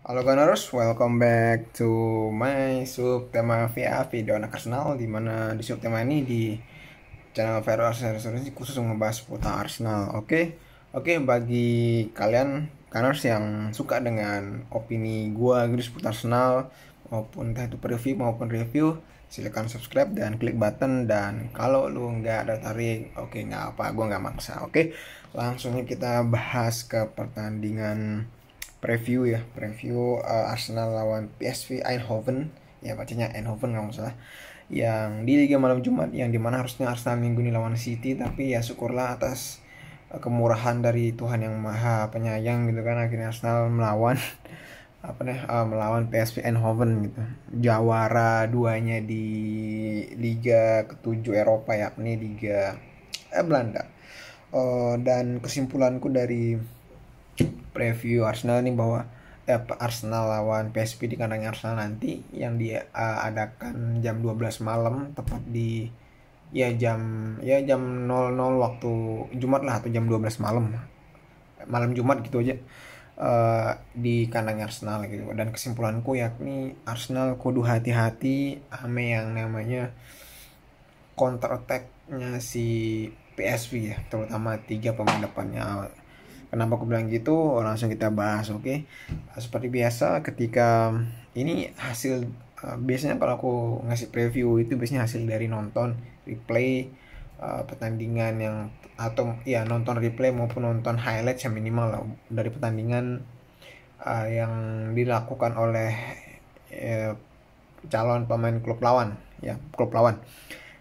Halo Gunners, welcome back to my subtema via video anak Arsenal, di mana di subtema ini di channel Vero Arsenal ini khusus membahas seputar Arsenal. Oke, bagi kalian Gunners yang suka dengan opini gua di seputar Arsenal maupun entah itu preview maupun review, silakan subscribe dan klik button. Dan kalau lu nggak ada tarik, oke nggak apa, gua nggak maksa. Oke, langsung kita bahas ke pertandingan preview Arsenal lawan PSV Eindhoven, ya bacanya Eindhoven kalau nggak salah, yang di Liga Malam Jumat, yang dimana harusnya Arsenal minggu ini lawan City, tapi ya syukurlah atas kemurahan dari Tuhan yang Maha Penyayang gitu kan, akhirnya Arsenal melawan melawan PSV Eindhoven gitu, jawara duanya di Liga ketujuh Eropa, yakni Liga Belanda. Dan kesimpulanku dari preview Arsenal ini bahwa Arsenal lawan PSV di kandang Arsenal nanti yang diadakan jam 12 malam, tepat di jam 00 waktu Jumat lah, atau jam 12 malam Jumat gitu aja, di kandang Arsenal gitu. Dan kesimpulanku yakni Arsenal kudu hati-hati ame yang namanya counter attack-nya si PSV ya, terutama 3 pemain depannya. Kenapa aku bilang gitu? Langsung kita bahas, oke? Seperti biasa, ketika ini hasil, biasanya kalau aku ngasih preview itu biasanya hasil dari nonton replay pertandingan yang, atau ya nonton replay maupun nonton highlight yang minimal lah dari pertandingan yang dilakukan oleh calon pemain klub lawan, klub lawan.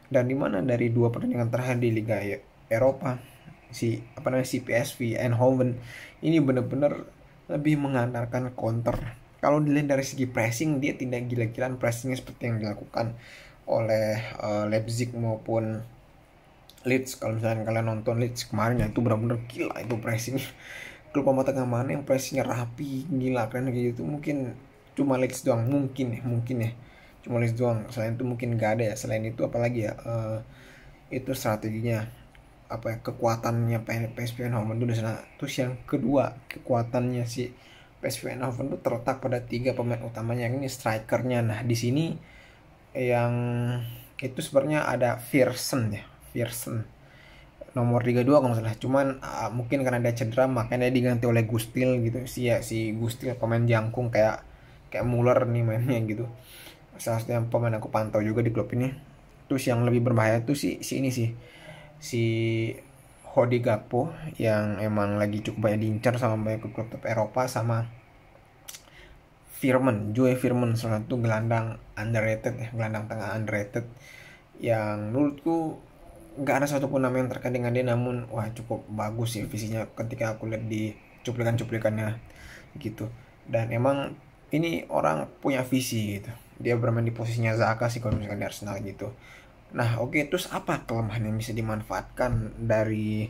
Dan dimana dari 2 pertandingan terakhir di Liga Eropa, si PSV Eindhoven ini benar-benar lebih mengandalkan counter. Kalau dilihat dari segi pressing, dia tidak gila-gilaan pressingnya seperti yang dilakukan oleh Leipzig maupun Leeds. Kalau misalnya kalian nonton Leeds kemarin, ya itu benar-benar gila itu pressing. Klub pemain tengah mana yang pressingnya rapi, gila keren kayak gitu? Mungkin cuma Leeds doang, mungkin ya cuma Leeds doang. Selain itu mungkin gak ada ya. Selain itu apalagi ya, itu strateginya, kekuatannya PSV Eindhoven itu di sana. Terus yang kedua, kekuatannya si PSV Eindhoven itu terletak pada 3 pemain utamanya, ini strikernya. Nah di sini yang itu sebenarnya ada Pearson nomor 32 kalau nggak salah. Cuman mungkin karena dia cedera makanya dia diganti oleh Gustil gitu si Gustil, pemain jangkung kayak Muller nih mainnya gitu. Salah satu yang pemain aku pantau juga di klub ini. Terus yang lebih berbahaya tuh si Cody Gakpo, yang emang lagi cukup banyak diincar sama banyak klub Eropa, sama Joe Firman, salah satu gelandang underrated ya, gelandang tengah underrated yang menurutku nggak ada satupun nama yang terkait dengan dia, namun wah cukup bagus sih visinya ketika aku lihat di cuplikannya gitu. Dan emang ini orang punya visi gitu, dia bermain di posisinya Zaka sih kalau misalkan di Arsenal gitu. Nah oke, terus apa kelemahan yang bisa dimanfaatkan dari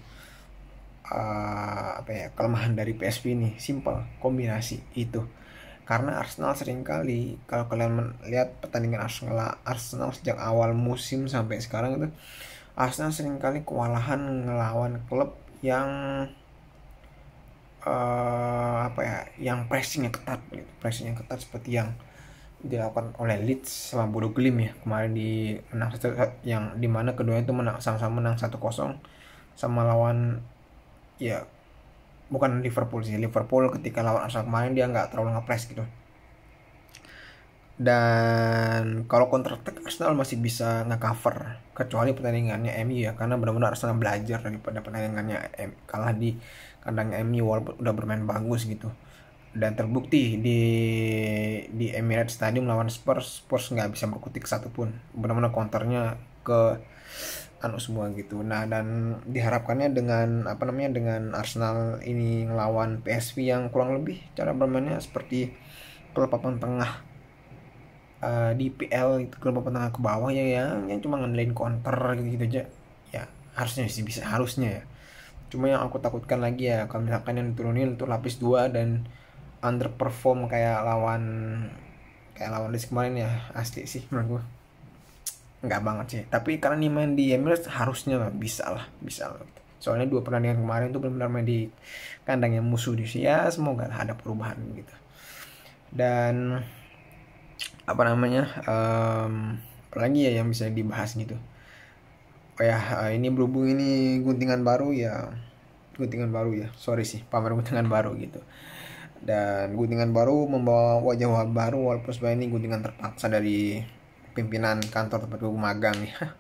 kelemahan dari PSV ini? Simple, kombinasi itu. Karena Arsenal seringkali, kalau kalian melihat pertandingan Arsenal sejak awal musim sampai sekarang itu, Arsenal seringkali kewalahan ngelawan klub yang yang pressingnya ketat seperti yang dilakukan oleh Leeds sama Bodo Glimt ya kemarin, di menang yang dimana keduanya itu sama-sama menang 1-0 sama lawan, ya bukan Liverpool sih. Liverpool ketika lawan Arsenal kemarin dia nggak terlalu nge-press gitu. Dan kalau counter attack Arsenal masih bisa nge-cover, kecuali pertandingannya MU ya, karena benar-benar Arsenal belajar daripada pertandingannya kalah di kandang MU walaupun udah bermain bagus gitu. Dan terbukti di Emirates Stadium lawan Spurs nggak bisa berkutik satupun, benar-benar counternya ke semua gitu. Nah dan diharapkannya dengan Arsenal ini ngelawan PSV yang kurang lebih cara bermainnya seperti klub papan tengah di PL itu, klub papan tengah ke bawah ya, yang cuma ngandelin counter gitu aja ya, harusnya sih bisa, harusnya ya. Cuma yang aku takutkan lagi ya, kalau misalkan yang diturunin untuk lapis 2 dan underperform kayak lawan Leeds kemarin, ya asli sih menurut gue nggak banget sih. Tapi karena nih main di Emirates harusnya bisa lah. Soalnya 2 pertandingan kemarin tuh benar-benar main di kandangnya musuh di sini, ya semoga ada perubahan gitu. Dan apa namanya, apalagi ya yang bisa dibahas gitu. Oh ya, ini berhubung ini guntingan baru ya, sorry sih, pamer guntingan baru gitu. Dan guntingan baru membawa wajah baru, walaupun sebenarnya ini guntingan terpaksa dari pimpinan kantor tempat gue magang ya.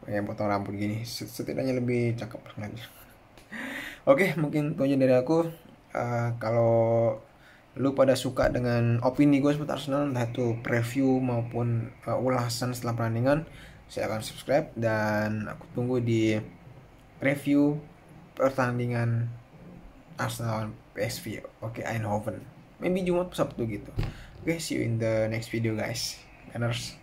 Kayak potong rambut gini, setidaknya lebih cakep lagi. Oke, mungkin itu aja dari aku. Kalau lu pada suka dengan opini gue seputar Arsenal, entah itu preview maupun ulasan setelah pertandingan, saya akan subscribe dan aku tunggu di review pertandingan Arsenal PSV. Oke, Eindhoven. Maybe Jumat Sabtu gitu. Oke, see you in the next video guys. Gunners.